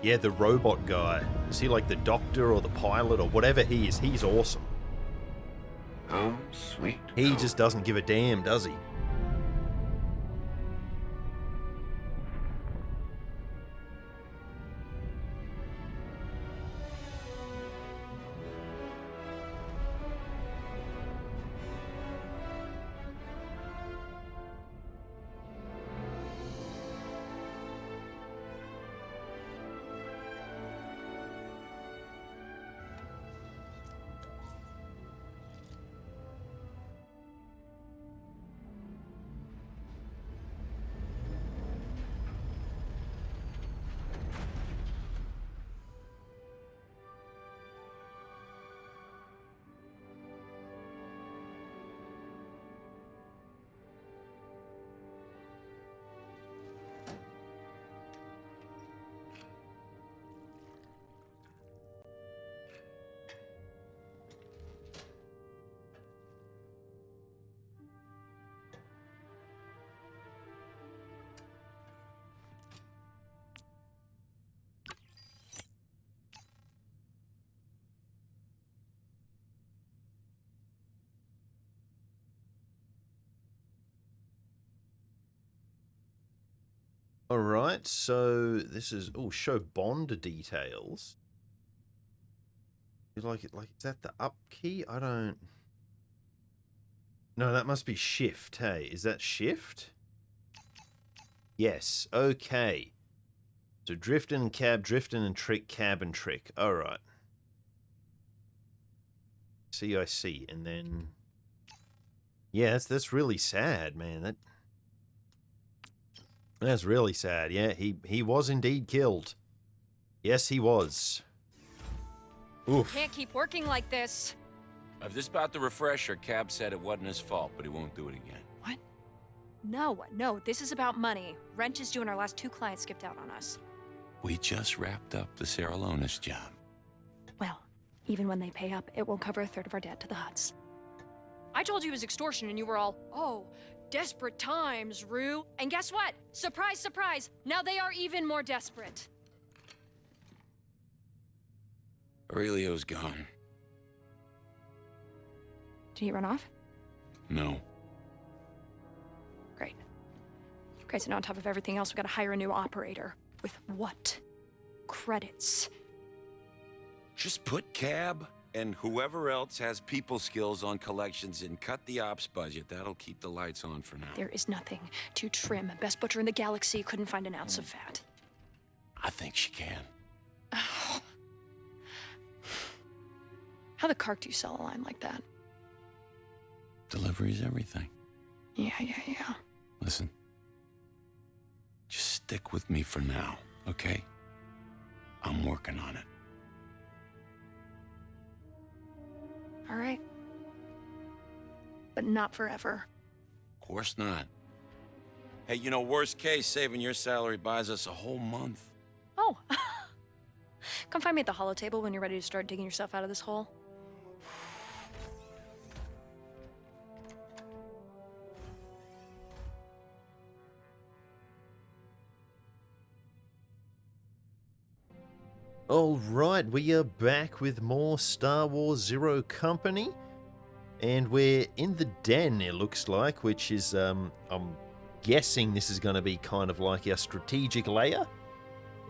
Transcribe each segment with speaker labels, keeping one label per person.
Speaker 1: Yeah, the robot guy. Is he like the doctor or the pilot or whatever he is? He's awesome.
Speaker 2: Home sweet
Speaker 1: He
Speaker 2: home.
Speaker 1: just doesn't give a damn, does he? All right, so this is show bond details. Like is that the up key? I don't. No, that must be shift. Hey, is that shift? Yes. Okay. So drifting and cab, drifting and trick, cab and trick. All right. I see, and then yeah, that's really sad, man. That's really sad. Yeah, he was indeed killed. Yes, he was. Oof.
Speaker 3: Can't keep working like this.
Speaker 4: If this about the refresher, Cab said it wasn't his fault, but he won't do it again.
Speaker 3: What? No, this is about money. Wrench is due and our last 2 clients skipped out on us.
Speaker 4: We just wrapped up the Sarah Lonis job.
Speaker 3: Well, even when they pay up, it won't cover 1/3 of our debt to the Hutts. I told you it was extortion and you were all, oh, desperate times, Rue. And guess what? Surprise, surprise. Now they are even more desperate.
Speaker 4: Aurelio's gone.
Speaker 3: Did he run off?
Speaker 4: No.
Speaker 3: Great. Okay, so now on top of everything else, we've got to hire a new operator. With what? Credits.
Speaker 4: Just put Cab and whoever else has people skills on collections and cut the ops budget. That'll keep the lights on for now.
Speaker 3: There is nothing too trim. Best butcher in the galaxy couldn't find an ounce of fat.
Speaker 4: I think she can.
Speaker 3: Oh. How the cark do you sell a line like that?
Speaker 4: Delivery's everything.
Speaker 3: Yeah.
Speaker 4: Listen. Just stick with me for now, okay? I'm working on it.
Speaker 3: All right. But not forever.
Speaker 4: Of course not. Hey, you know, worst case, saving your salary buys us a whole month.
Speaker 3: Oh. Come find me at the holo table when you're ready to start digging yourself out of this hole.
Speaker 1: All right, we are back with more Star Wars Zero Company, and we're in the den, it looks like, which is, I'm guessing this is going to be kind of like our strategic layer,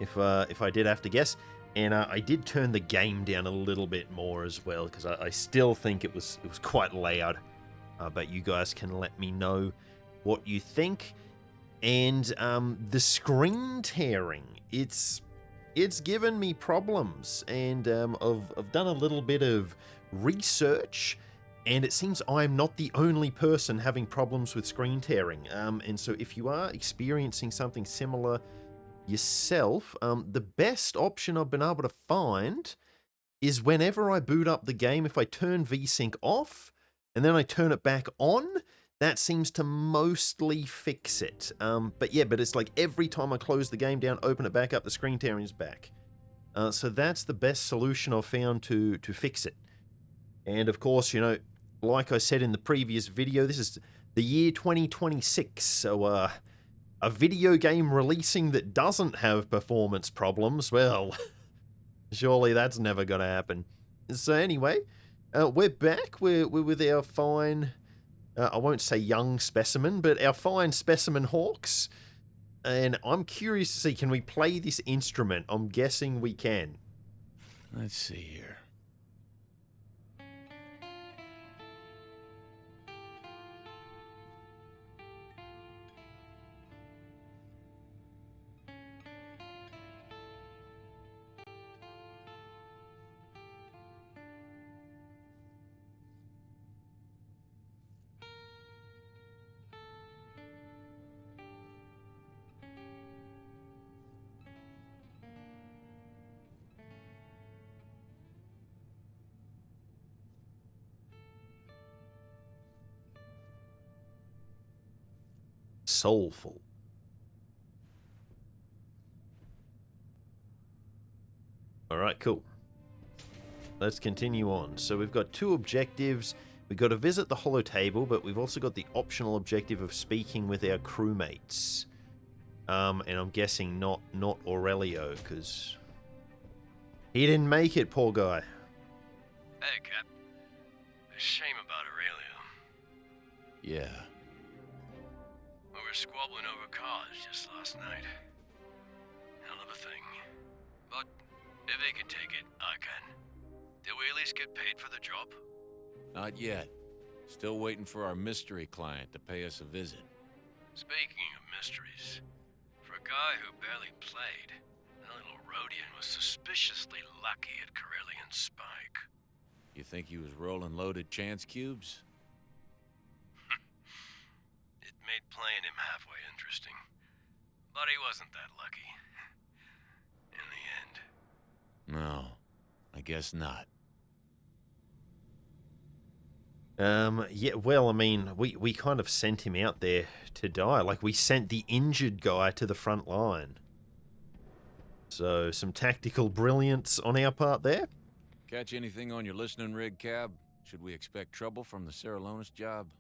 Speaker 1: if I did have to guess. And I did turn the game down a little bit more as well, because I still think it was quite loud. But you guys can let me know what you think. And the screen tearing, it's given me problems, and I've done a little bit of research, and it seems I'm not the only person having problems with screen tearing. And so if you are experiencing something similar yourself, the best option I've been able to find is whenever I boot up the game, if I turn VSync off and then I turn it back on, that seems to mostly fix it. But it's like every time I close the game down, open it back up, the screen tearing is back. So that's the best solution I've found to fix it. And of course, you know, like I said in the previous video, this is the year 2026. So a video game releasing that doesn't have performance problems, well, surely that's never going to happen. So anyway, we're back. We're with our fine, I won't say young specimen, but our fine specimen Hawks. And I'm curious to see, can we play this instrument? I'm guessing we can.
Speaker 5: Let's see here.
Speaker 1: Soulful. Alright, cool. Let's continue on. So we've got 2 objectives. We've got to visit the holo table, but we've also got the optional objective of speaking with our crewmates. And I'm guessing not Aurelio, because he didn't make it, poor guy.
Speaker 6: Hey, Cap. A shame about Aurelio.
Speaker 5: Yeah.
Speaker 6: We were squabbling over cars just last night. Hell of a thing. But if he can take it, I can. Did we at least get paid for the job?
Speaker 5: Not yet. Still waiting for our mystery client to pay us a visit.
Speaker 6: Speaking of mysteries, for a guy who barely played, that little Rhodian was suspiciously lucky at Corellian Spike.
Speaker 5: You think he was rolling loaded chance cubes?
Speaker 6: It made playing him halfway interesting. But he wasn't that lucky. In the end.
Speaker 5: No, I guess not.
Speaker 1: Yeah, well, I mean, we kind of sent him out there to die. Like, we sent the injured guy to the front line. So, some tactical brilliance on our part there.
Speaker 5: Catch anything on your listening rig, Cab? Should we expect trouble from the Ceralonis job?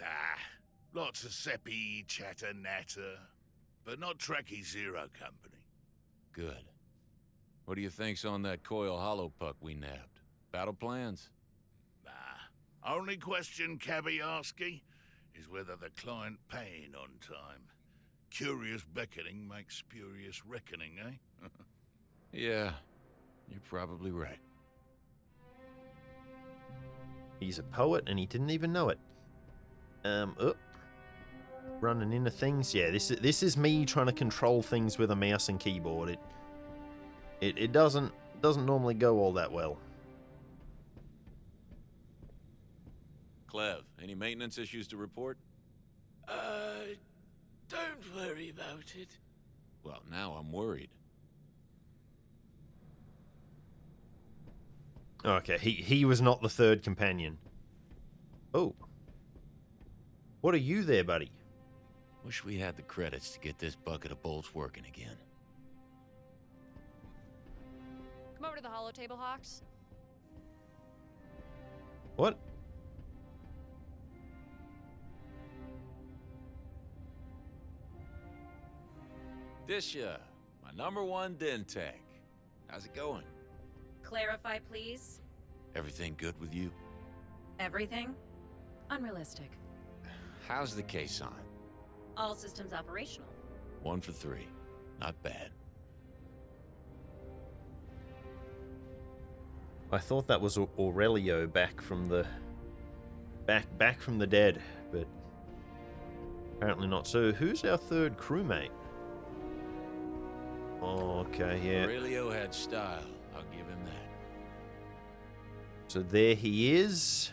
Speaker 7: Ah, lots of seppy chatter natter, but not Trekkie Zero Company.
Speaker 5: Good. What do you think's on that coil hollow puck we nabbed? Battle plans?
Speaker 7: Nah, only question Cabby asky is whether the client paying on time. Curious beckoning makes spurious reckoning, eh?
Speaker 5: Yeah, you're probably right.
Speaker 1: He's a poet and he didn't even know it. Running into things. Yeah, this is me trying to control things with a mouse and keyboard. It doesn't normally go all that well.
Speaker 5: Clev, any maintenance issues to report?
Speaker 8: Don't worry about it.
Speaker 5: Well, now I'm worried.
Speaker 1: Okay, he was not the third companion. Oh. What are you there, buddy?
Speaker 5: Wish we had the credits to get this bucket of bolts working again.
Speaker 3: Come over to the holo table, Hawks.
Speaker 1: What?
Speaker 5: Disha, my #1 Dentech. How's it going?
Speaker 9: Clarify, please.
Speaker 5: Everything good with you?
Speaker 9: Everything? Unrealistic.
Speaker 5: How's the case on?
Speaker 9: All systems operational.
Speaker 5: 1 for 3. Not bad.
Speaker 1: I thought that was Aurelio back from the dead, but apparently not. So who's our third crewmate? Oh, okay, yeah.
Speaker 5: Aurelio had style. I'll give him that.
Speaker 1: So there he is.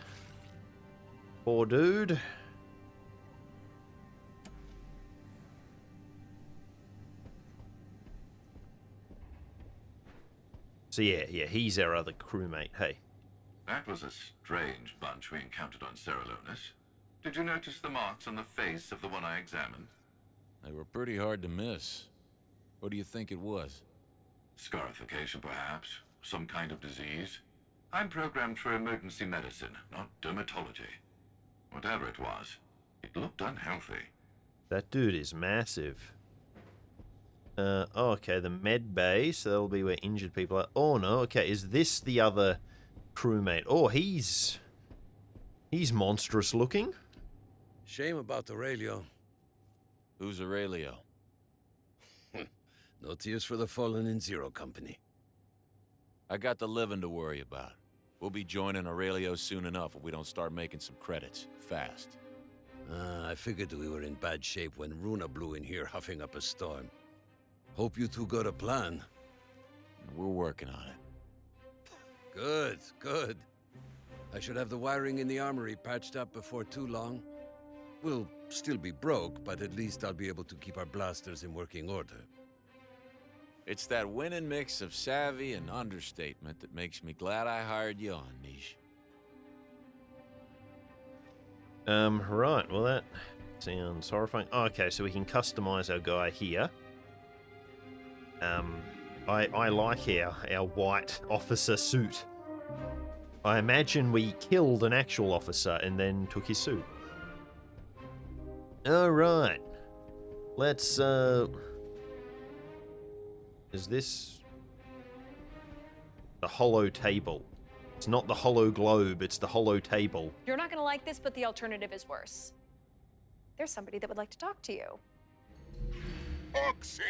Speaker 1: Poor dude. So yeah, he's our other crewmate. Hey.
Speaker 2: That was a strange bunch we encountered on Ceralonis. Did you notice the marks on the face of the one I examined?
Speaker 5: They were pretty hard to miss. What do you think it was?
Speaker 2: Scarification, perhaps. Some kind of disease. I'm programmed for emergency medicine, not dermatology. Whatever it was, it looked unhealthy.
Speaker 1: That dude is massive. Oh, okay, the med bay, so that'll be where injured people are. Oh, no, okay, is this the other crewmate? Oh, he's monstrous looking.
Speaker 10: Shame about Aurelio.
Speaker 5: Who's Aurelio?
Speaker 10: No tears for the fallen in Zero Company.
Speaker 5: I got the living to worry about. We'll be joining Aurelio soon enough if we don't start making some credits. Fast.
Speaker 10: I figured we were in bad shape when Runa blew in here huffing up a storm. Hope you two got a plan.
Speaker 5: We're working on it.
Speaker 10: Good, good. I should have the wiring in the armory patched up before too long. We'll still be broke, but at least I'll be able to keep our blasters in working order.
Speaker 5: It's that winning mix of savvy and understatement that makes me glad I hired you on, Niche.
Speaker 1: Right, well that sounds horrifying. Oh, okay, so we can customize our guy here. I like our white officer suit. I imagine we killed an actual officer and then took his suit. Alright. Let's, is this the hollow table? It's not the hollow globe, it's the hollow table.
Speaker 3: You're not gonna like this, but the alternative is worse. There's somebody that would like to talk to you.
Speaker 11: Oxy!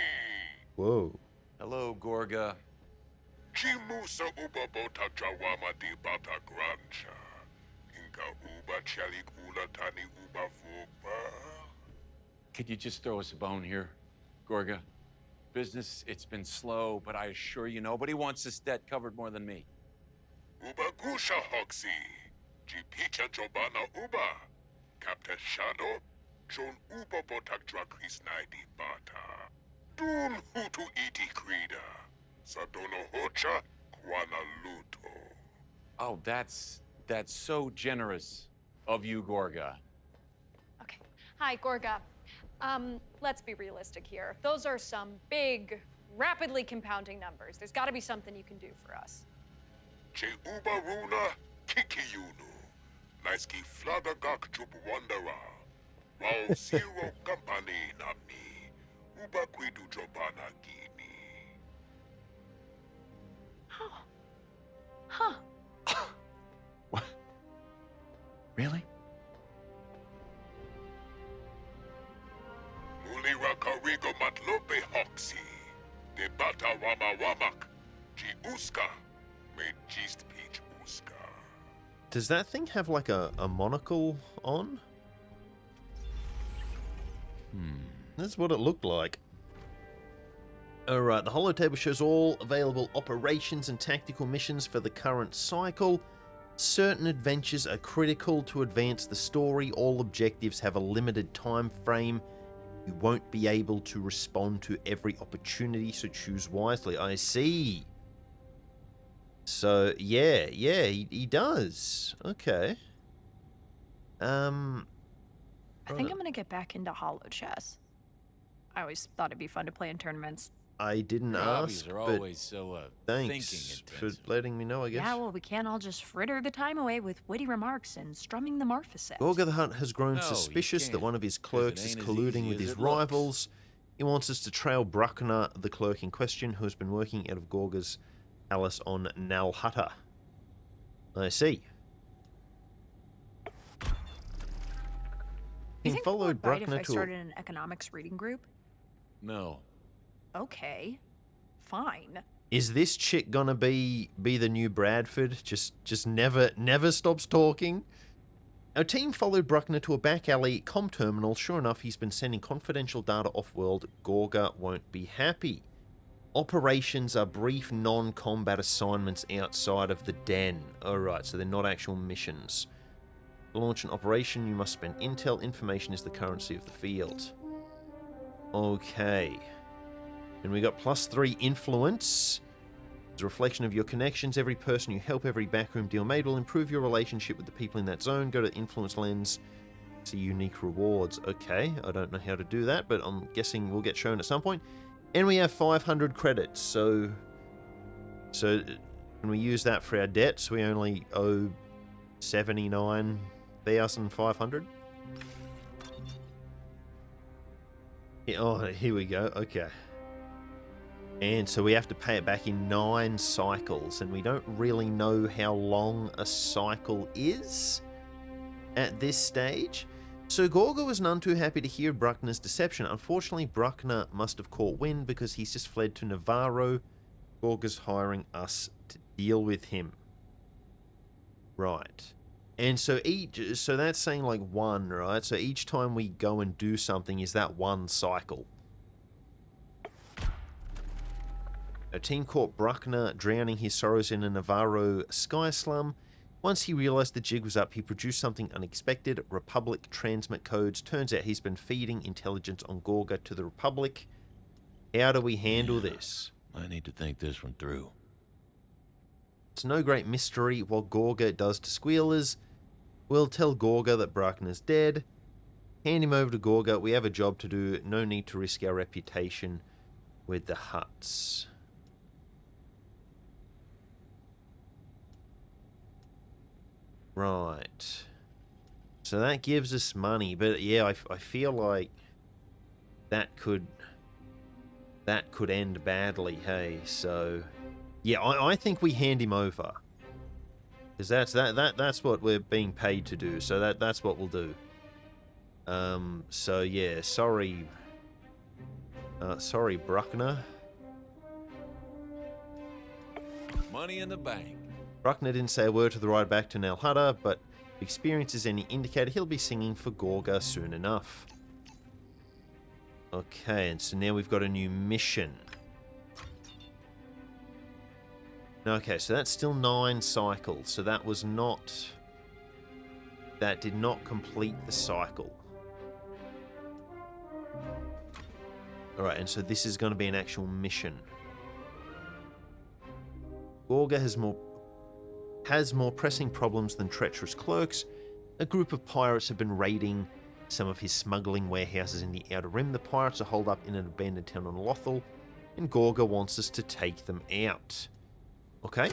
Speaker 1: Whoa.
Speaker 5: Hello, Gorga.
Speaker 11: Chimusa uba bota jawama di bata grancha. Inka uba chalik ula tani uba vuba.
Speaker 5: Could you just throw us a bone here, Gorga? Business, it's been slow, but I assure you nobody wants this debt covered more than me.
Speaker 11: Uba gusha hoxi. Jipicha jobana uba. Captain Shadow. John uba botak drakris naidi bata. Dun hutu iti krida. Sadono hocha kwana luto.
Speaker 5: Oh, that's so generous of you, Gorga.
Speaker 3: Okay. Hi, Gorga. Let's be realistic here. Those are some big, rapidly compounding numbers. There's got to be something you can do for us.
Speaker 11: Che uba runa kikiyunu. Naiski flagagak jup wandera. Wow zero company na mi. Uba kwidu jobana gini.
Speaker 3: Huh.
Speaker 5: What? Really?
Speaker 11: Mulira karigo matlope hoxi. De bata wama wamak. Ji uska. Me gist peach uska.
Speaker 1: Does that thing have like a monocle on? That's what it looked like. Alright, the holotable shows all available operations and tactical missions for the current cycle. Certain adventures are critical to advance the story. All objectives have a limited time frame. You won't be able to respond to every opportunity, so choose wisely. I see. So, yeah, he does. Okay.
Speaker 3: I think I'm gonna get back into holo chess. I always thought it'd be fun to play in tournaments.
Speaker 1: I didn't ask,
Speaker 5: Hobbies are
Speaker 1: but
Speaker 5: always so
Speaker 1: thanks for
Speaker 5: thinking-intensive.
Speaker 1: letting me know, I guess.
Speaker 3: Yeah, well, we can't all just fritter the time away with witty remarks and strumming the Marfaset.
Speaker 1: Gorga the Hutt has grown
Speaker 5: No, you
Speaker 1: suspicious that
Speaker 5: can't,
Speaker 1: one of his
Speaker 5: 'cause it
Speaker 1: clerks is
Speaker 5: ain't as
Speaker 1: colluding
Speaker 5: easy
Speaker 1: with
Speaker 5: as
Speaker 1: his
Speaker 5: it looks.
Speaker 1: rivals. He wants us to trail Bruckner, the clerk in question, who has been working out of Gorga's palace on Nalhutta. I see.
Speaker 3: You
Speaker 1: He
Speaker 3: think
Speaker 1: followed
Speaker 3: people would bite if
Speaker 1: Bruckner
Speaker 3: I
Speaker 1: to
Speaker 3: started an economics reading group?
Speaker 5: No.
Speaker 3: Okay, fine.
Speaker 1: Is this chick gonna be the new Bradford? Just never stops talking? Our team followed Bruckner to a back alley comm terminal. Sure enough, he's been sending confidential data off-world. Gorga won't be happy. Operations are brief non-combat assignments outside of the den. Alright, so they're not actual missions. To launch an operation, you must spend intel. Information is the currency of the field. Okay. And we got +3 influence. As a reflection of your connections, every person you help, every backroom deal made will improve your relationship with the people in that zone. Go to the influence lens, see unique rewards. Okay, I don't know how to do that, but I'm guessing we'll get shown at some point. And we have 500 credits, so can we use that for our debts? We only owe 79,500. Yeah, oh, here we go. Okay. And so we have to pay it back in 9 cycles, and we don't really know how long a cycle is at this stage. So Gorga was none too happy to hear Bruckner's deception. Unfortunately, Bruckner must have caught wind because he's just fled to Navarro. Gorga's hiring us to deal with him. Right. And so so that's saying like 1, right? So each time we go and do something is that 1 cycle. A team caught Bruckner drowning his sorrows in a Navarro sky slum. Once he realized the jig was up, he produced something unexpected. Republic transmit codes. Turns out he's been feeding intelligence on Gorga to the Republic. How do we handle this?
Speaker 6: I need to think this one through.
Speaker 1: It's no great mystery what Gorga does to squealers. We'll tell Gorga that Bruckner's dead. Hand him over to Gorga. We have a job to do. No need to risk our reputation with the Hutts. Right. So that gives us money, but yeah, I feel like that could end badly, hey. So yeah, I think we hand him over. Because that's what we're being paid to do. So that's what we'll do. So yeah, sorry Bruckner.
Speaker 4: Money in the bank.
Speaker 1: Bruckner didn't say a word to the ride back to Nalhutta, but if experience is any indicator, he'll be singing for Gorga soon enough. Okay, and so now we've got a new mission. Okay, so that's still 9 cycles, so that was not... That did not complete the cycle. Alright, and so this is going to be an actual mission. Gorga has more pressing problems than treacherous clerks. A group of pirates have been raiding some of his smuggling warehouses in the Outer Rim. The pirates are holed up in an abandoned town on Lothal, and Gorga wants us to take them out. Okay.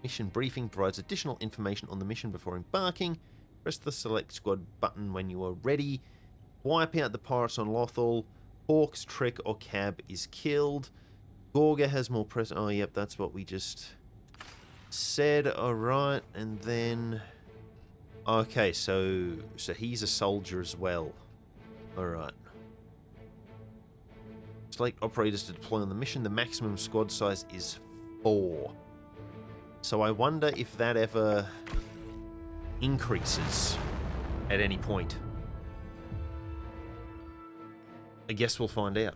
Speaker 1: Mission briefing provides additional information on the mission before embarking. Press the select squad button when you are ready. Wipe out the pirates on Lothal. Hawk's trick or cab is killed. Gorga has more press... Oh, yep, that's what we just said. Alright, and then... Okay, so he's a soldier as well. Alright. Select operators to deploy on the mission. The maximum squad size is 4. So I wonder if that ever increases at any point. I guess we'll find out.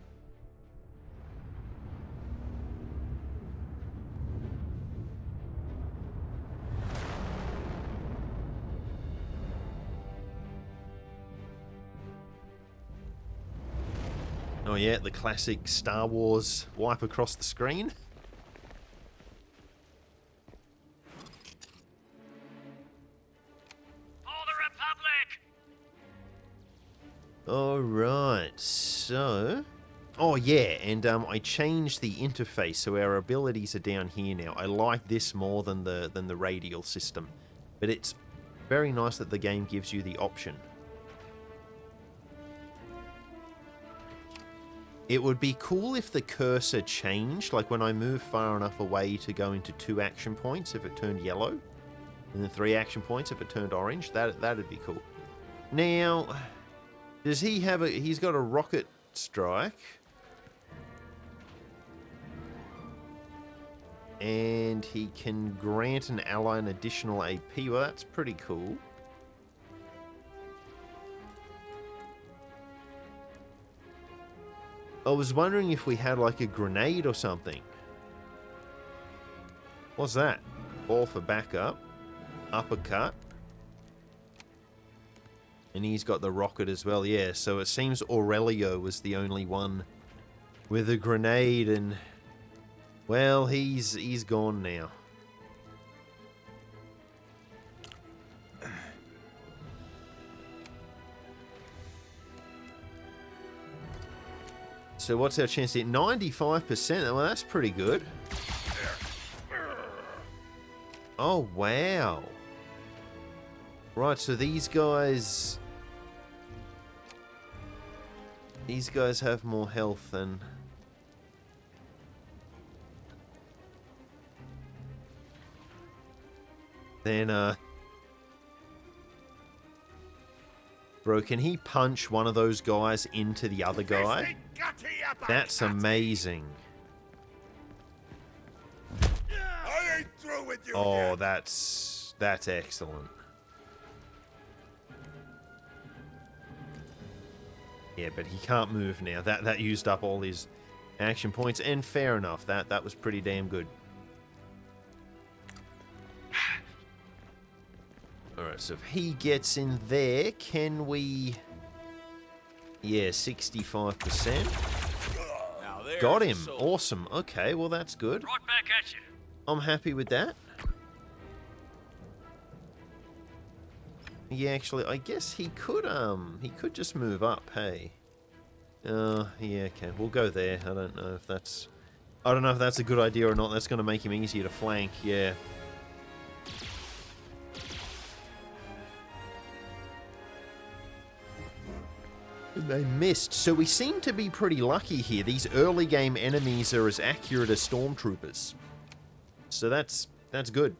Speaker 1: Oh yeah, the classic Star Wars wipe across the screen.
Speaker 6: For the Republic!
Speaker 1: Alright, so... Oh yeah, and I changed the interface so our abilities are down here now. I like this more than the radial system. But it's very nice that the game gives you the option. It would be cool if the cursor changed, like when I move far enough away to go into 2 action points if it turned yellow, and then 3 action points if it turned orange. That'd be cool. Now, does he have a... He's got a rocket strike. And he can grant an ally an additional AP. Well, that's pretty cool. I was wondering if we had like a grenade or something. What's that? Ball for backup. Uppercut. And he's got the rocket as well, yeah. So it seems Aurelio was the only one with a grenade, and well, he's gone now. So what's our chance to hit? 95%. Well, that's pretty good. Oh, wow. Right, so these guys... These guys have more health than... Then, bro, can he punch one of those guys into the other guy? That's amazing.
Speaker 11: I ain't through with you
Speaker 1: Oh,
Speaker 11: yet.
Speaker 1: that's excellent. Yeah, but he can't move now. That used up all his action points, and fair enough. That was pretty damn good. Alright, so if he gets in there, can we... Yeah, 65%.
Speaker 5: Now there.
Speaker 1: Got him. Awesome. Okay, well that's good.
Speaker 6: Right back at you.
Speaker 1: I'm happy with that. Yeah, actually, I guess he could just move up, hey. Yeah, okay, we'll go there. I don't know if that's a good idea or not. That's going to make him easier to flank, yeah. They missed, so we seem to be pretty lucky here. These early game enemies are as accurate as stormtroopers. So that's good.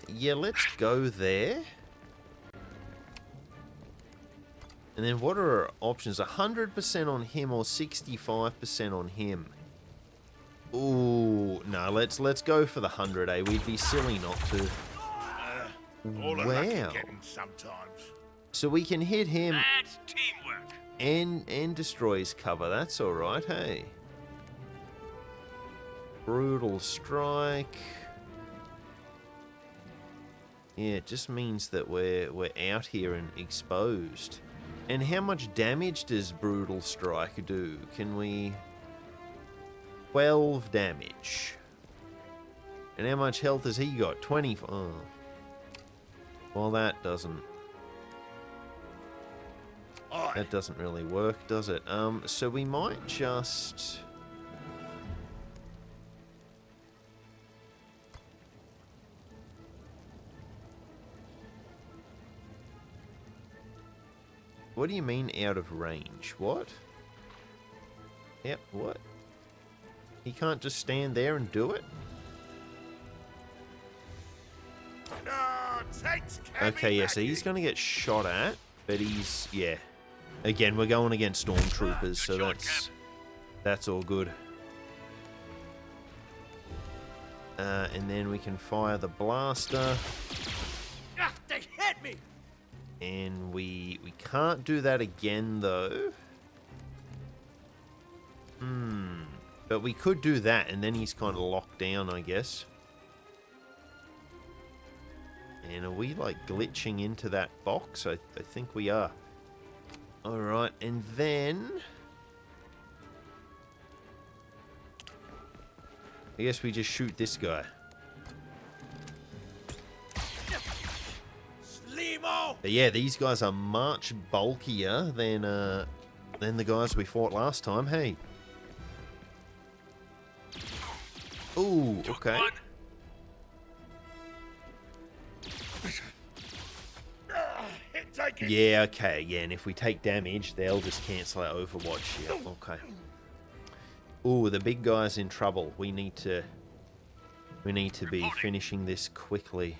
Speaker 1: Yeah, let's go there. And then what are our options? 100% on him or 65% on him? Ooh, no, let's go for the 100, eh? We'd be silly not to.
Speaker 7: All I like
Speaker 1: Wow.
Speaker 7: getting sometimes.
Speaker 1: So we can hit him
Speaker 6: That's teamwork.
Speaker 1: and destroy his cover. That's all right, hey. Brutal strike. Yeah, it just means that we're out here and exposed. And how much damage does brutal strike do? Can we... 12 damage. And how much health has he got? 20. Oh. Well, that doesn't really work, does it? So we might just... What do you mean out of range? What? Yep, what? He can't just stand there and do it? Okay, yeah, so he's going to get shot at, but he's, yeah. Again, we're going against stormtroopers, so that's all good. And then we can fire the blaster.
Speaker 8: They hit me!
Speaker 1: And we can't do that again, though. But we could do that, and then he's kind of locked down, I guess. And are we, like, glitching into that box? I think we are. Alright, and then... I guess we just shoot this guy. But yeah, these guys are much bulkier than the guys we fought last time. Hey. Ooh, okay. Yeah, okay, yeah, and if we take damage, they'll just cancel our Overwatch. Yeah, okay. Ooh, the big guy's in trouble. We need to be finishing this quickly.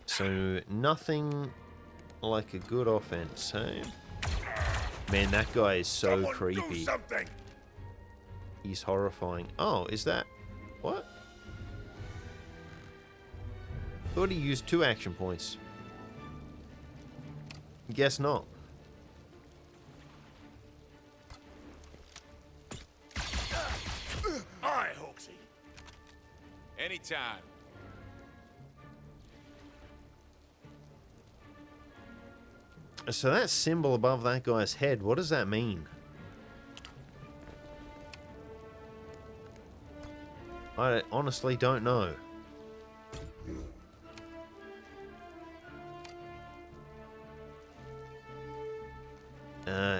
Speaker 1: So, nothing like a good offense, hey? Man, that guy is so creepy. He's horrifying. Oh, is that... What? Thought he used 2 action points. Guess not.
Speaker 7: Aye, Hawksy.
Speaker 5: Anytime.
Speaker 1: So that symbol above that guy's head, what does that mean? I honestly don't know.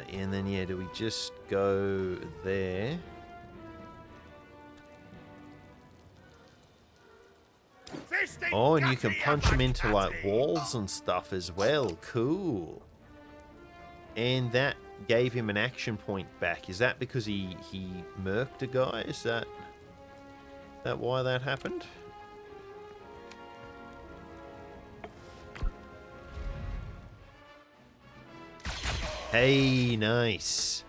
Speaker 1: And then, yeah, do we just go there?
Speaker 7: See
Speaker 1: Oh, and you can punch him into like walls and stuff as well. Cool. And that gave him an action point back. Is that because he murked a guy? Is that why that happened? Hey, nice.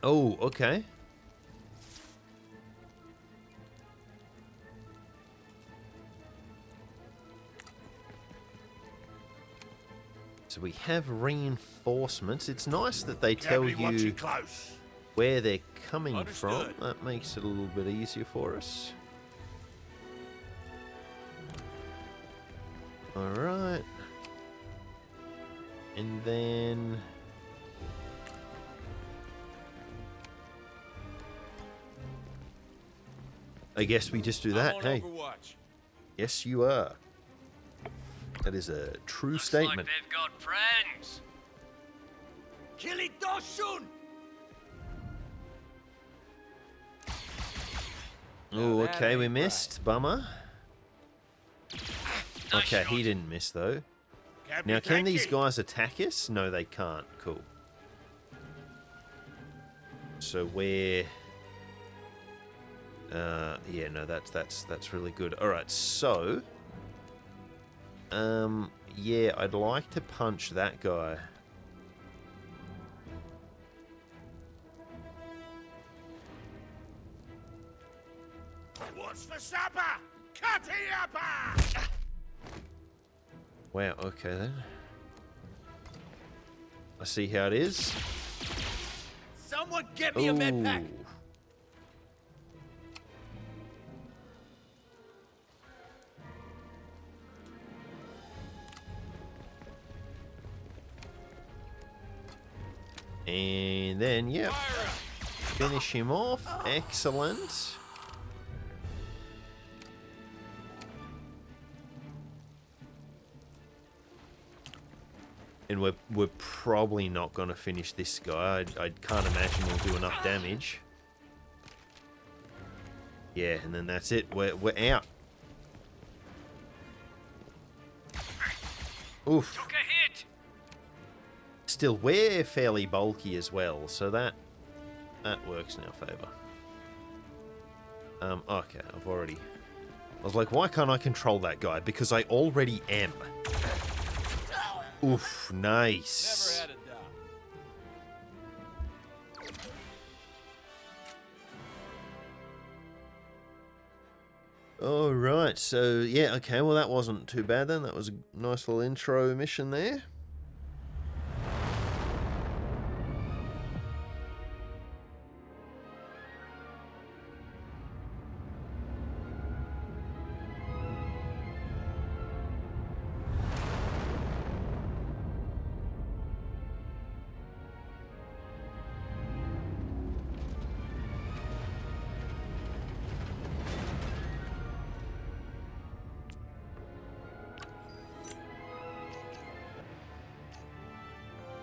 Speaker 1: Oh, okay. So we have reinforcements. It's nice that they tell you where they're coming from. That makes it a little bit easier for us. Alright. And then... I guess we just do that, hey. Yes, you are. That is a true statement.
Speaker 6: Like they've got friends.
Speaker 8: Kill it, don't shoot!
Speaker 1: Oh, okay, we missed. Bummer. Okay, he didn't miss, though. Now, can these guys attack us? No, they can't. Cool. So we're... yeah, no, that's really good. Alright, so... yeah, I'd like to punch that guy.
Speaker 8: What's for supper? Cutty-upper!
Speaker 1: Wow, okay then. I see how it is.
Speaker 8: Someone get me a med pack!
Speaker 1: And then, yep. Finish him off. Excellent. And we're probably not going to finish this guy. I can't imagine we'll do enough damage. Yeah, and then that's it. We're out. Oof.
Speaker 6: Took a hit.
Speaker 1: Still, we're fairly bulky as well, so that works in our favour. Okay, I've already... I was like, why can't I control that guy? Because I already am. Oof, nice.
Speaker 8: Never had a doubt.
Speaker 1: Alright, so yeah, okay, well that wasn't too bad then. That was a nice little intro mission there.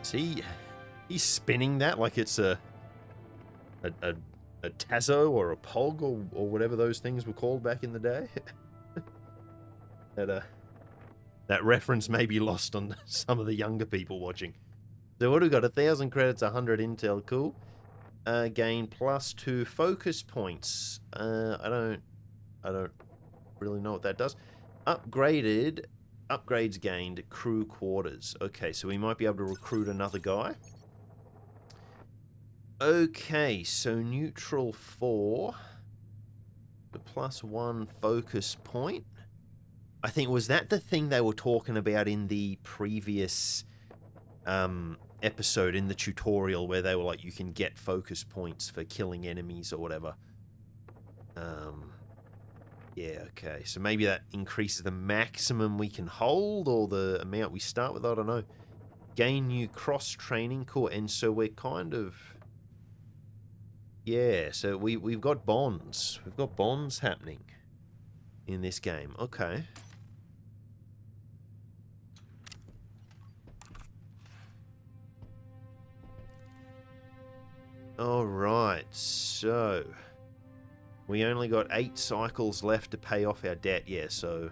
Speaker 1: See, he's spinning that like it's a Tazo or a Pog or whatever those things were called back in the day. That reference may be lost on some of the younger people watching. So what do we got? 1,000 credits, 100 intel, cool. Gain +2 focus points. I don't really know what that does. Upgrades gained, crew quarters. Okay, so we might be able to recruit another guy. Okay, so neutral 4. The +1 focus point. I think, was that the thing they were talking about in the previous episode, in the tutorial, where they were like, you can get focus points for killing enemies or whatever? Yeah, okay. So maybe that increases the maximum we can hold or the amount we start with. I don't know. Gain new cross-training. Cool. And so we're kind of... Yeah, so we've got bonds. We've got bonds happening in this game. Okay. Alright, so... We only got 8 cycles left to pay off our debt. Yeah, so...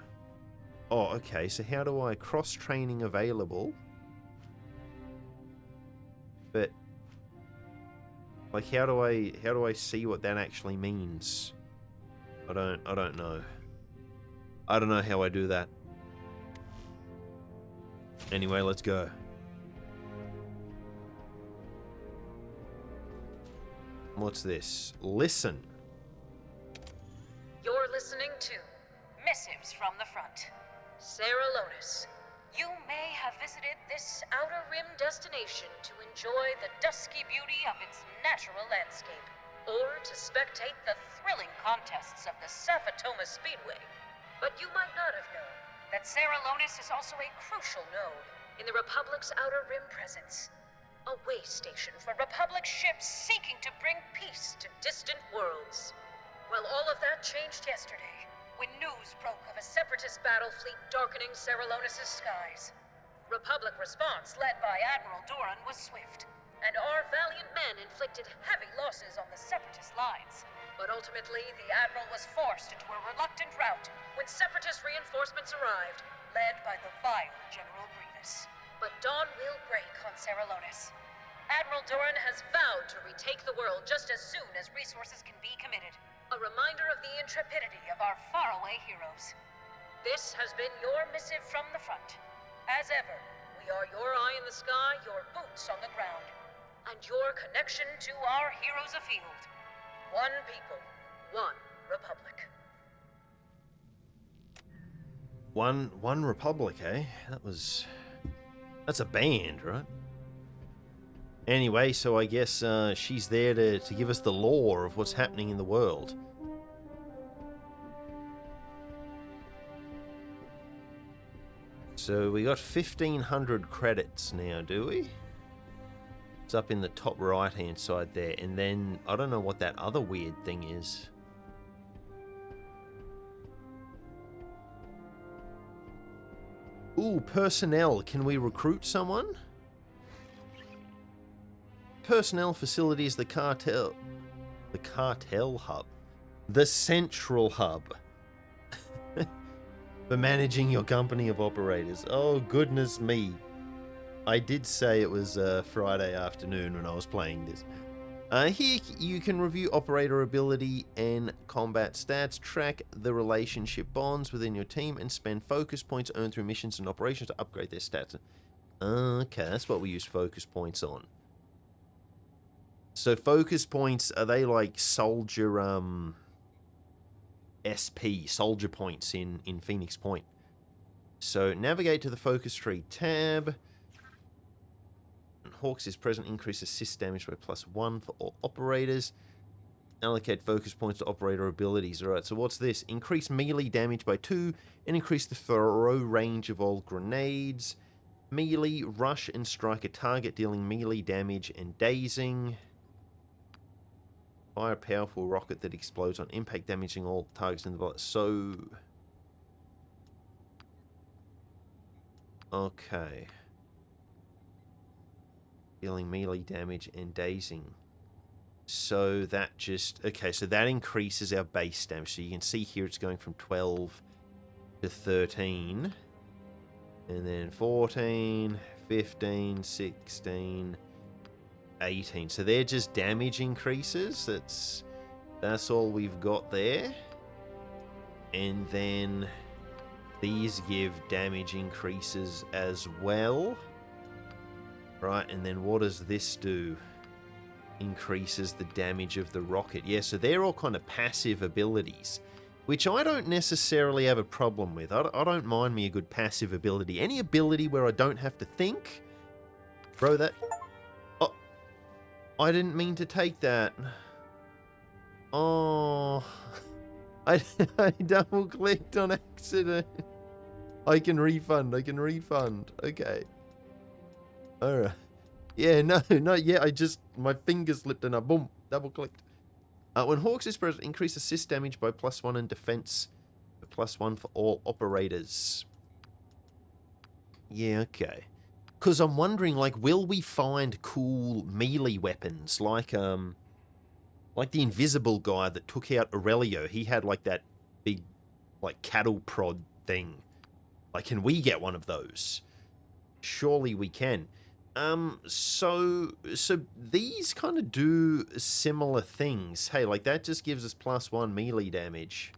Speaker 1: Oh, okay. So how do I... Cross-training available. But... Like, how do I see what that actually means? I don't know. I don't know how I do that. Anyway, let's go. What's this? Listen.
Speaker 12: You're listening to Missives from the Front. Sarah Lonis, you may have visited this Outer Rim destination to enjoy the dusky beauty of its natural landscape, or to spectate the thrilling contests of the Safatoma Speedway. But you might not have known that Sarah Lonis is also a crucial node in the Republic's Outer Rim presence. A way station for Republic ships seeking to bring peace to distant worlds. Well, all of that changed yesterday, when news broke of a Separatist battle fleet darkening Sarah Lonis' skies. Republic response, led by Admiral Doran, was swift, and our valiant men inflicted heavy losses on the Separatist lines. But ultimately, the Admiral was forced into a reluctant rout when Separatist reinforcements arrived, led by the vile General Grievous. But dawn will break on Sarah Lonis. Admiral Doran has vowed to retake the world just as soon as resources can be committed. A reminder of the intrepidity of our faraway heroes. This has been your missive from the front. As ever, we are your eye in the sky, your boots on the ground, and your connection to our heroes afield. One people, one republic.
Speaker 1: One republic, eh? That's a band, right? Anyway, so I guess she's there to give us the lore of what's happening in the world. So we got 1,500 credits now, do we? It's up in the top right-hand side there. And then, I don't know what that other weird thing is. Ooh, personnel. Can we recruit someone? Personnel facilities, the cartel. The cartel hub. The central hub. For managing your company of operators. Oh, goodness me. I did say it was Friday afternoon when I was playing this. Here you can review operator ability and combat stats, track the relationship bonds within your team, and spend focus points earned through missions and operations to upgrade their stats. Okay, that's what we use focus points on. So focus points, are they like soldier SP, soldier points in Phoenix Point? So navigate to the focus tree tab. Hawks is present, increase assist damage by +1 for all operators. Allocate focus points to operator abilities. Alright, so what's this? Increase melee damage by 2 and increase the throw range of all grenades. Melee, rush and strike a target, dealing melee damage and dazing. Fire a powerful rocket that explodes on impact, damaging all targets in the bullet. So... okay. Dealing melee damage and dazing. So that just... okay, so that increases our base damage. So you can see here it's going from 12 to 13. And then 14, 15, 16, 18. So they're just damage increases. That's all we've got there. And then these give damage increases as well. Right, and then what does this do? Increases the damage of the rocket. Yeah, so they're all kind of passive abilities, which I don't necessarily have a problem with. I don't mind me a good passive ability. Any ability where I don't have to think. Bro, that... oh, I didn't mean to take that. Oh, I double-clicked on accident. I can refund. Okay. Alright. Yeah, no, not yet. My finger slipped and I, boom, double-clicked. When Hawks is present, increase assist damage by +1 and defense by +1 for all operators. Yeah, okay. Because I'm wondering, like, will we find cool melee weapons? Like, Like the invisible guy that took out Aurelio. He had like that big, like cattle prod thing. Like, can we get one of those? Surely we can. So these kind of do similar things. Hey, like that just gives us +1 melee damage.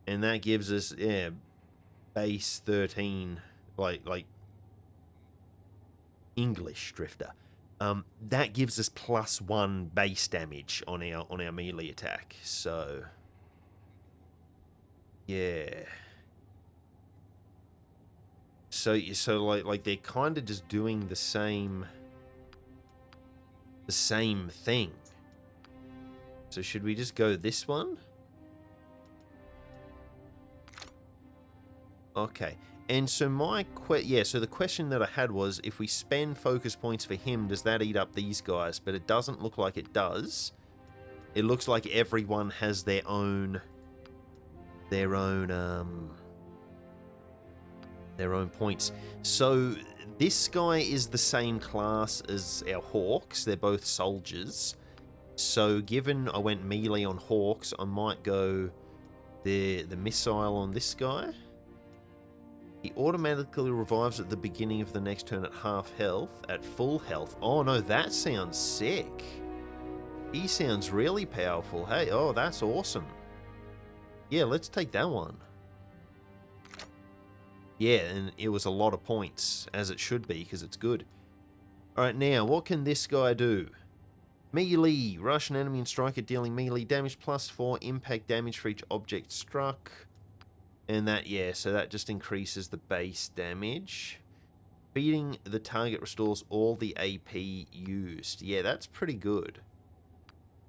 Speaker 1: And that gives us, yeah, base 13, like English Drifter. That gives us +1 base damage on our melee attack. So, yeah. So like they're kind of just doing the same thing. So should we just go this one? Okay. And so so the question that I had was, if we spend focus points for him, does that eat up these guys? But it doesn't look like it does. It looks like everyone has their own points. So this guy is the same class as our Hawks. They're both soldiers. So given I went melee on Hawks, I might go the missile on this guy. He automatically revives at the beginning of the next turn at half health, at full health. Oh no, that sounds sick. He sounds really powerful. Hey, oh, that's awesome. Yeah, let's take that one. Yeah, and it was a lot of points, as it should be, because it's good. Alright, now, what can this guy do? Melee. Rush an enemy and strike it, dealing melee damage, +4 impact damage for each object struck. And that, yeah, so that just increases the base damage. Beating the target restores all the AP used. Yeah, that's pretty good.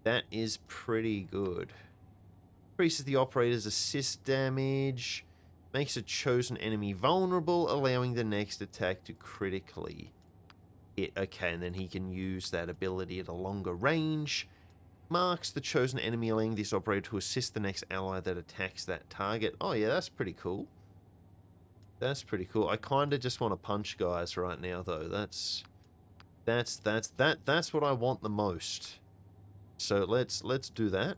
Speaker 1: That is pretty good. Increases the operator's assist damage. Makes a chosen enemy vulnerable, allowing the next attack to critically hit. Okay, and then he can use that ability at a longer range. Marks the chosen enemy, allowing this operator to assist the next ally that attacks that target. Oh yeah, that's pretty cool. That's pretty cool. I kind of just want to punch guys right now, though. That's what I want the most. So let's do that.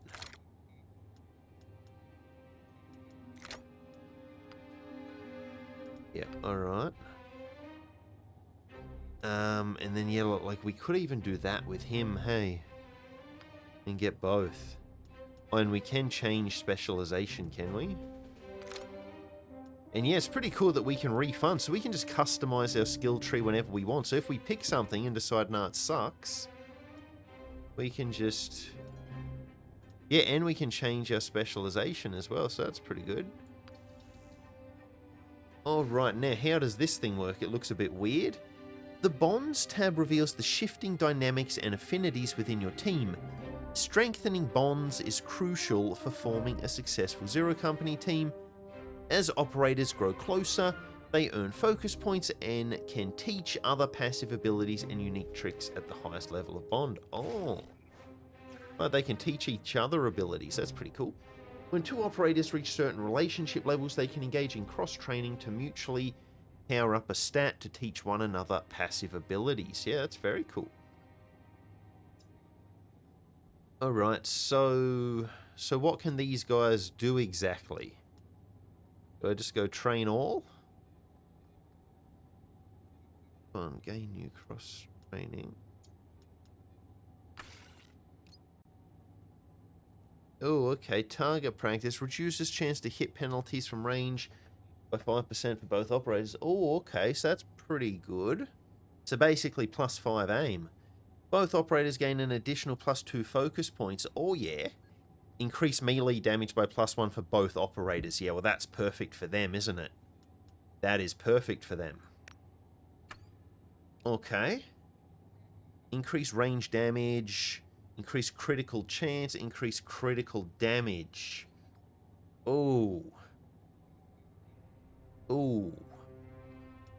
Speaker 1: Yeah, all right. And then yeah, look, like we could even do that with him. Hey. And get both. Oh, and we can change specialization, can we? And yeah, it's pretty cool that we can refund, so we can just customize our skill tree whenever we want. So if we pick something and decide, nah, it sucks, we can just... Yeah, and we can change our specialization as well, so that's pretty good. Alright, now how does this thing work? It looks a bit weird. The Bonds tab reveals the shifting dynamics and affinities within your team. Strengthening bonds is crucial for forming a successful Zero Company team. As operators grow closer, they earn focus points and can teach other passive abilities and unique tricks at the highest level of bond. Oh. Well, they can teach each other abilities. That's pretty cool. When two operators reach certain relationship levels, they can engage in cross-training to mutually power up a stat to teach one another passive abilities. Yeah, that's very cool. Alright, so what can these guys do exactly? Do I just go train all? Gain new cross-training. Oh, okay. Target practice. Reduces chance to hit penalties from range by 5% for both operators. Oh, okay. So that's pretty good. So basically +5 aim. Both operators gain an additional +2 focus points. Oh, yeah. Increase melee damage by +1 for both operators. Yeah, well, that's perfect for them, isn't it? That is perfect for them. Okay. Increase range damage. Increase critical chance. Increase critical damage. Oh. Oh.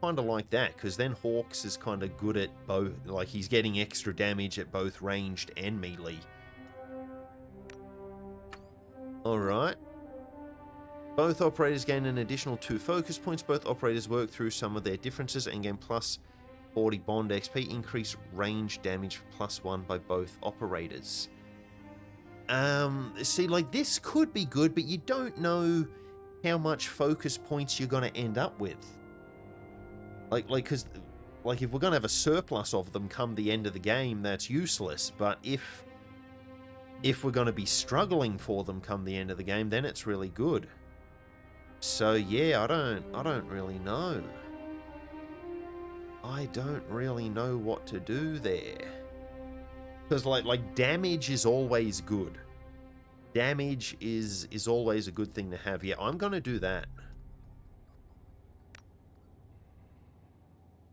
Speaker 1: Kind of like that, because then Hawks is kind of good at both. Like, he's getting extra damage at both ranged and melee. Alright. Both operators gain an additional 2 focus points. Both operators work through some of their differences and gain +40 bond XP. Increase range damage for +1 by both operators. See, like, this could be good, but you don't know how much focus points you're going to end up with. Because, like, if we're going to have a surplus of them come the end of the game, that's useless. But if we're going to be struggling for them come the end of the game, then it's really good. So, yeah, I don't really know. I don't really know what to do there. Because, like damage is always good. Damage is always a good thing to have. Yeah, I'm going to do that.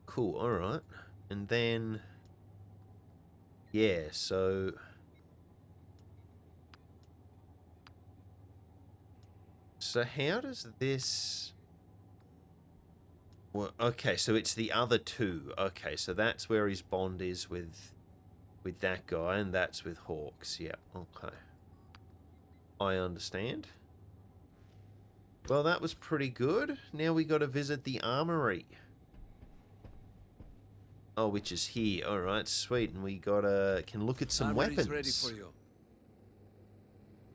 Speaker 1: Cool, alright. And then... yeah, so... so how does this... well, okay, so it's the other two. Okay, so that's where his bond is with that guy, and that's with Hawks. Yeah, okay. I understand. Well, that was pretty good. Now we got to visit the armory. Oh, which is here. All right, sweet. And we can look at some weapons.
Speaker 10: Ready for you.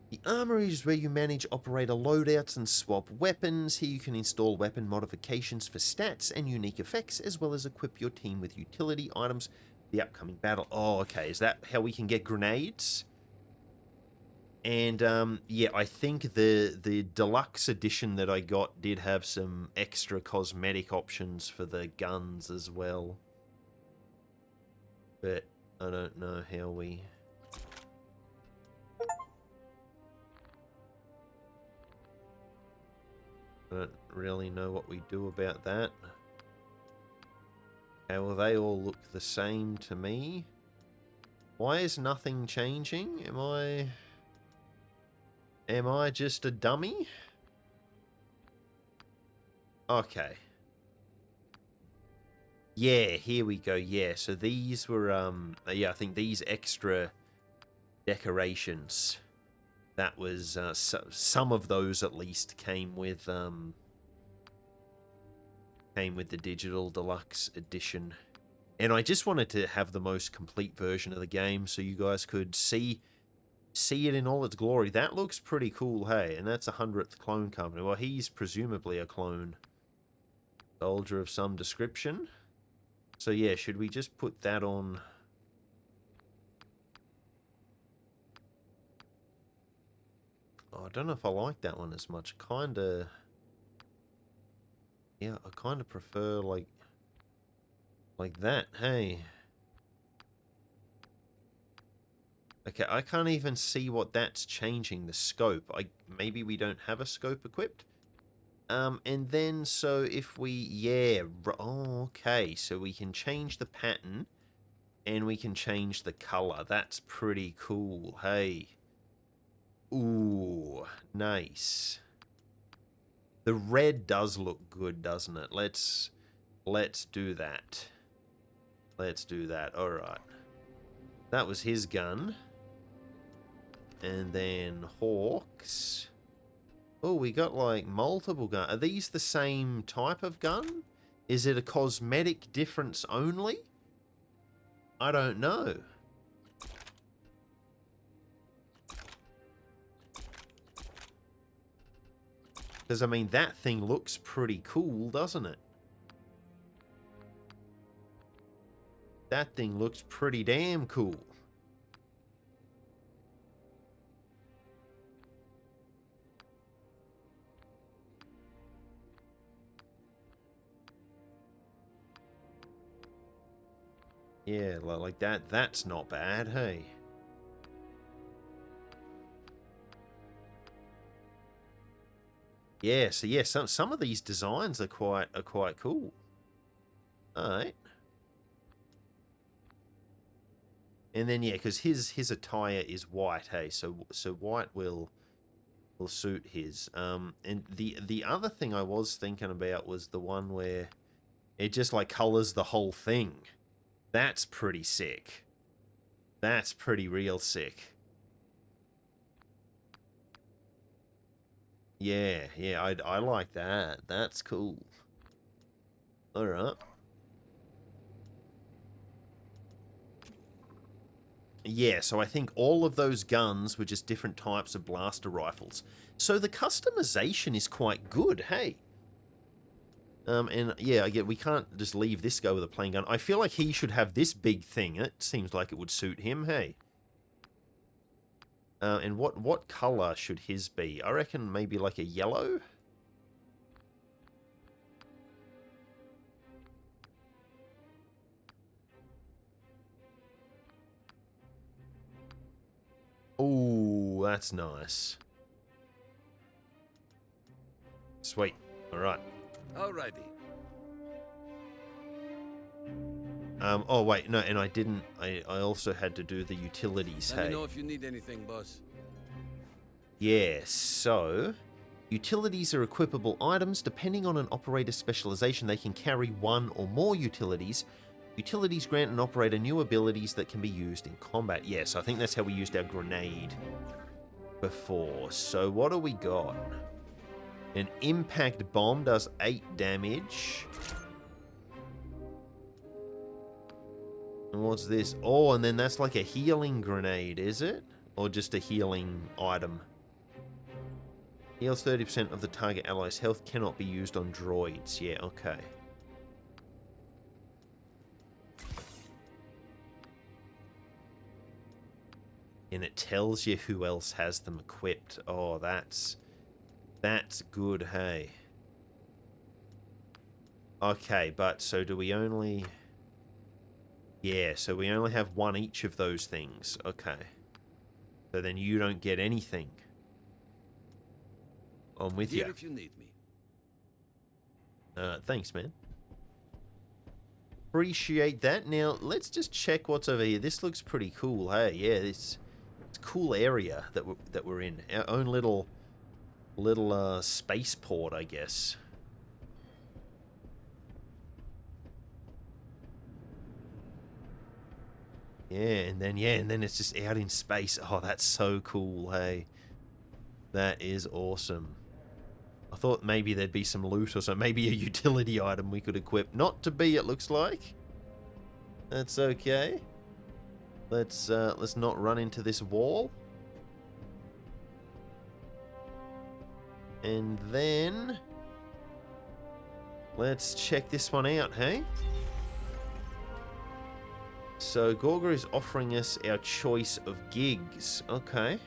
Speaker 1: The armory is where you manage operator loadouts and swap weapons. Here you can install weapon modifications for stats and unique effects, as well as equip your team with utility items for the upcoming battle. Oh, okay. Is that how we can get grenades? And, yeah, I think the deluxe edition that I got did have some extra cosmetic options for the guns as well. But I don't know how we... I don't really know what we do about that. Okay, well, they all look the same to me. Why is nothing changing? Am I just a dummy? Okay. Yeah, here we go. Yeah, so these were, yeah, I think these extra decorations, that was, some of those at least came with the digital deluxe edition. And I just wanted to have the most complete version of the game so you guys could see it in all its glory. That looks pretty cool, hey? And that's a 100th clone company. Well, he's presumably a clone soldier of some description. So yeah, should we just put that on? Oh, I don't know if I like that one as much. Kinda... yeah, I kinda prefer like that, hey? Okay, I can't even see what that's changing, the scope. Maybe we don't have a scope equipped? And then, so if we, yeah, oh, okay, so we can change the pattern, and we can change the color. That's pretty cool, hey. Ooh, nice. The red does look good, doesn't it? Let's do that. Let's do that, alright. That was his gun. And then Hawks. Oh, we got like multiple guns. Are these the same type of gun? Is it a cosmetic difference only? I don't know. Because, I mean, that thing looks pretty cool, doesn't it? That thing looks pretty damn cool. Yeah, like that. That's not bad, hey. Yeah, so yeah, some of these designs are quite cool. All right. And then yeah, because his attire is white, hey, so white will suit his. And the other thing I was thinking about was the one where it just like colors the whole thing. That's pretty sick. That's pretty real sick. Yeah, I like that. That's cool. All right. Yeah, so I think all of those guns were just different types of blaster rifles. So the customization is quite good, hey? And yeah, I get we can't just leave this guy with a plain gun. I feel like he should have this big thing. It seems like it would suit him, hey? And what color should his be? I reckon maybe like a yellow? Oh, that's nice. Sweet. All right.
Speaker 10: Alrighty.
Speaker 1: Oh wait, no, and I didn't. I also had to do the utilities.
Speaker 10: Let
Speaker 1: Hey.
Speaker 10: me know if you need anything, boss.
Speaker 1: Yeah. So, utilities are equipable items. Depending on an operator's specialization, they can carry one or more utilities. Utilities grant an operator new abilities that can be used in combat. Yes, I think that's how we used our grenade before. So what do we got? An impact bomb does 8 damage. And what's this? Oh, and then that's like a healing grenade, is it? Or just a healing item? Heals 30% of the target ally's health, cannot be used on droids. Yeah, okay. And it tells you who else has them equipped. Oh, that's good, hey. Okay, but so do we only... Yeah, so we only have one each of those things. Okay. So then you don't get anything. I'm with you.
Speaker 10: Here if you need me.
Speaker 1: Thanks, man. Appreciate that. Now, let's just check what's over here. This looks pretty cool, hey. Yeah, it's a cool area that we're in. Our own little spaceport, I guess. Yeah, and then it's just out in space. Oh, that's so cool, hey. That is awesome. I thought maybe there'd be some loot or something. Maybe a utility item we could equip. Not to be, it looks like. That's okay. Let's not run into this wall. And then let's check this one out, hey? So Gorga is offering us our choice of gigs. Okay.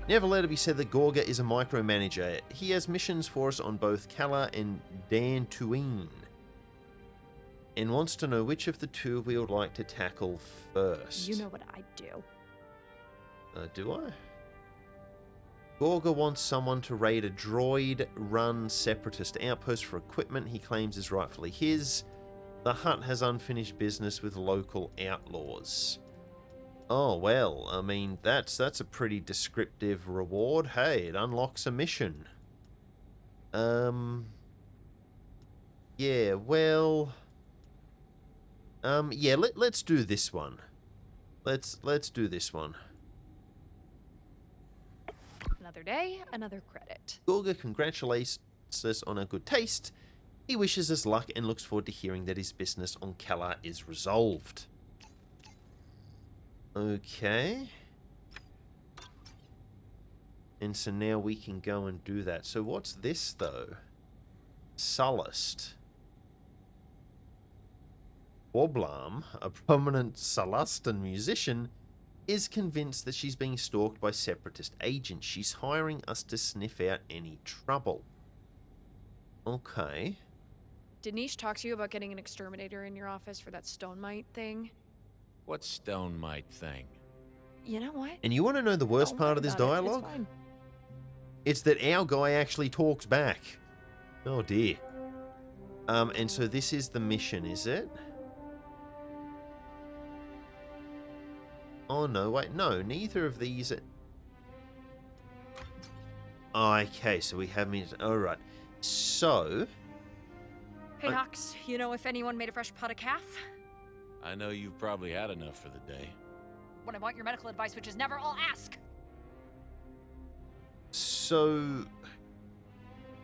Speaker 1: Never let it be said that Gorga is a micromanager. He has missions for us on both Kala and Dantooine, and wants to know which of the two we would like to tackle first.
Speaker 3: You know what I'd do.
Speaker 1: Do I? Gorga wants someone to raid a droid-run separatist outpost for equipment he claims is rightfully his. The Hutt has unfinished business with local outlaws. Oh, well, I mean, that's a pretty descriptive reward. Hey, it unlocks a mission. Yeah, well... yeah, let's do this one. Let's do this one.
Speaker 3: Another day, another credit.
Speaker 1: Gorga congratulates us on our good taste. He wishes us luck and looks forward to hearing that his business on Kala is resolved. Okay. And so now we can go and do that. So what's this, though? Sullust. Woblam, a prominent Sullustan musician, is convinced that she's being stalked by separatist agents. She's hiring us to sniff out any trouble. Okay.
Speaker 3: Did Niche talk to you about getting an exterminator in your office for that stone mite thing?
Speaker 5: What stone mite thing?
Speaker 3: You know what?
Speaker 1: And you want to know the worst
Speaker 3: Don't
Speaker 1: part
Speaker 3: worry
Speaker 1: of this
Speaker 3: about it.
Speaker 1: dialogue?
Speaker 3: It's fine.
Speaker 1: It's that our guy actually talks back. Oh dear. And so this is the mission, is it? Oh no, wait, no, neither of these are... Okay, so we have minutes. Alright. So...
Speaker 3: Hey, Knox, you know if anyone made a fresh pot of calf?
Speaker 5: I know you've probably had enough for the day.
Speaker 3: When I want your medical advice, which is never, I'll ask.
Speaker 1: So...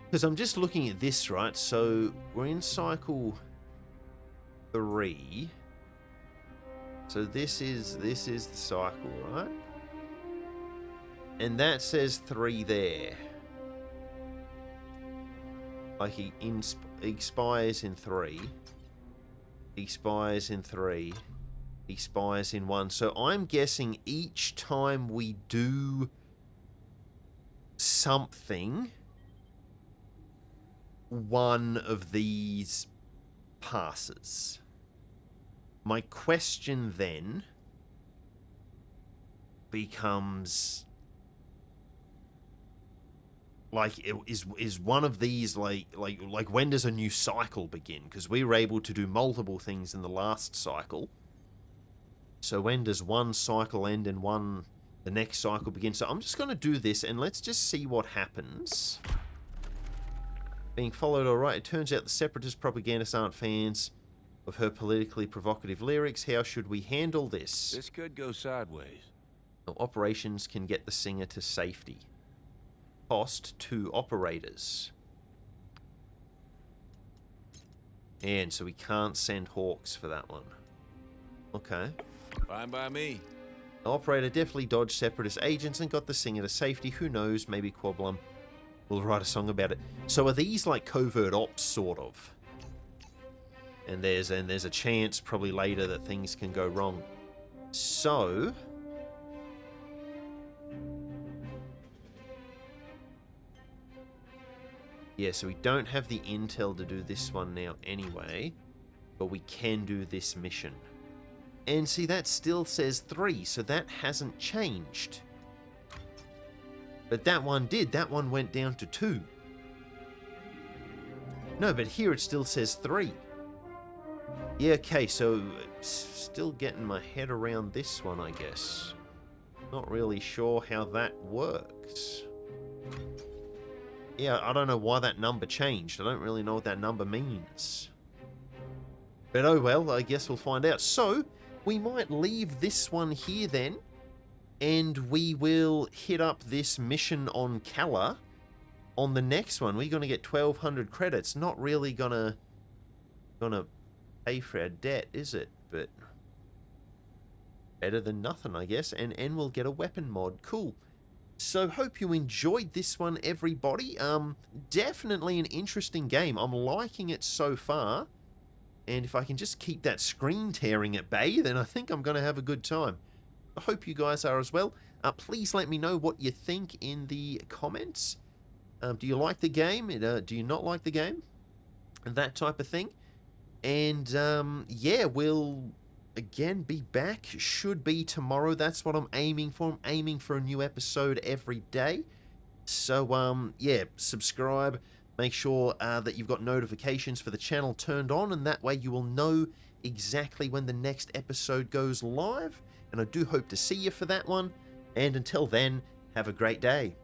Speaker 1: Because I'm just looking at this, right? So, we're in cycle 3. So this is the cycle, right? And that says 3 there. Like he expires in 3. Expires in 3. Expires in 1. So I'm guessing each time we do something, one of these passes. My question then becomes, like, is one of these like when does a new cycle begin? Because we were able to do multiple things in the last cycle. So when does one cycle end and the next cycle begin? So I'm just going to do this and let's just see what happens. Being followed, alright. It turns out the separatist propagandists aren't fans of her politically provocative lyrics. How should we handle this?
Speaker 4: This could go sideways.
Speaker 1: Operations can get the singer to safety. Cost 2 operators. And so we can't send Hawks for that one. Okay.
Speaker 4: Fine by me.
Speaker 1: The operator definitely dodged separatist agents and got the singer to safety. Who knows? Maybe Quablum will write a song about it. So are these like covert ops, sort of? And there's a chance probably later that things can go wrong. So yeah, so we don't have the intel to do this one now anyway, but we can do this mission. And see, that still says 3, so that hasn't changed. But that one did. That one went down to 2. No, but here it still says 3. Yeah, okay, so still getting my head around this one, I guess. Not really sure how that works. Yeah, I don't know why that number changed. I don't really know what that number means. But oh well, I guess we'll find out. So, we might leave this one here then, and we will hit up this mission on Kala on the next one. We're going to get 1,200 credits. Not really gonna pay for our debt, is it? But better than nothing, I guess. And we'll get a weapon mod. Cool. So, hope you enjoyed this one, everybody. Definitely an interesting game. I'm liking it so far. And if I can just keep that screen tearing at bay, then I think I'm going to have a good time. I hope you guys are as well. Please let me know what you think in the comments. Do you like the game? Do you not like the game? And that type of thing. And, yeah, we'll again be back. Should be tomorrow. That's what I'm aiming for. I'm aiming for a new episode every day. So, yeah, subscribe. Make sure that you've got notifications for the channel turned on, and that way you will know exactly when the next episode goes live. And I do hope to see you for that one. And until then, have a great day.